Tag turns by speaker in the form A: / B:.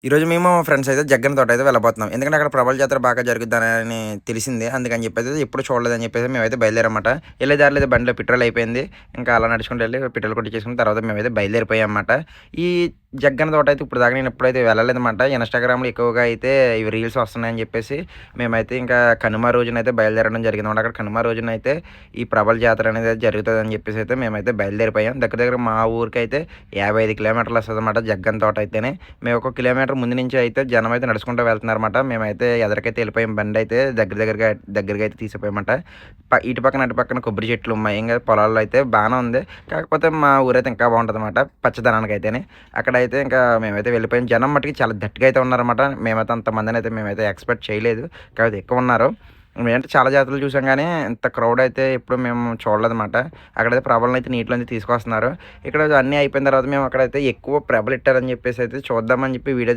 A: ఈరోజు మేము మా ఫ్రెండ్స్ అయితే జగ్గన్న తోట అయితే వెళ్ళబోతున్నాం. ఎందుకంటే అక్కడ ప్రభల జాతర బాగా జరుగుద్దని తెలిసింది. అందుకని చెప్పేసి ఎప్పుడు చూడలేదని చెప్పేసి మేమైతే బయలుదేరామన్నమాట. ఎళ్ళే దారిలో అయితే బండిలో పెట్రోల్ అయిపోయింది. ఇంకా అలా నడుచుకుంటూ ఎళ్లి పెట్రోల్ కొట్టించేసుకున్న తర్వాత మేమైతే బయలుదేరిపోయామన్నమాట. ఈ జగ్గన్న తోట అయితే ఇప్పటిదాకా నేను ఎప్పుడైతే వెళ్ళలేదన్నమాట. ఇన్‌స్టాగ్రామ్‌లో ఎక్కువగా అయితే ఇవి రీల్స్ వస్తున్నాయని చెప్పేసి మేమైతే ఇంకా కనుమ రోజునైతే బయలుదేరడం జరిగిందన్నమాట. అక్కడ కనుమ రోజునైతే ఈ ప్రభల జాతర అనేది జరుగుతదని చెప్పేసి అయితే మేమైతే బయలుదేరిపోయాం. దగ్గర దగ్గర మా ఊరికైతే 55 కిలోమీటర్లు వస్తదన్నమాట జగ్గన్న తోట అయితేనే. మేము ఒక కిలోమీటర్ ముందు నుంచి అయితే జనమైతే నడుచుకుంటూ వెళ్తున్నారన్నమాట. మేమైతే ఎదరికైతే ఎళ్ళిపోయాం. బండయితే దగ్గరగా అయితే తీసిపోయామట. ఇటు పక్కన, అటు పక్కన కొబ్బరి చెట్లు ఉన్నాయి. ఇంగా పొలాల్లో అయితే బానే ఉంది. కాకపోతే మా ఊరైతే ఇంకా బావుంటదన్నమాట పచ్చదనానికైతేనే. అక్కడైతే ఇంకా మేమైతే వెళ్ళిపోయాం. జనం మట్టుకు చాలా దట్టుగా అయితే ఉన్నారన్నమాట. మేమైతే అంతమందినైతే మేమైతే ఎక్స్‌పెక్ట్ చేయలేదు. కాకపోతే ఎక్కువున్నారు. మేమంటే చాలా జాతరలు చూసాం గానీ, ఇంత క్రౌడ్ అయితే ఎప్పుడు మేము చూడలేదన్నమాట. అక్కడైతే ప్రభలనైతే నీటిలోంచి తీసుకొస్తున్నారు. ఇక్కడ అన్నీ అయిపోయిన తర్వాత మేము అక్కడైతే ఎక్కువ ప్రభలెట్టారని చెప్పేసి అయితే చూద్దామని చెప్పి వీడియో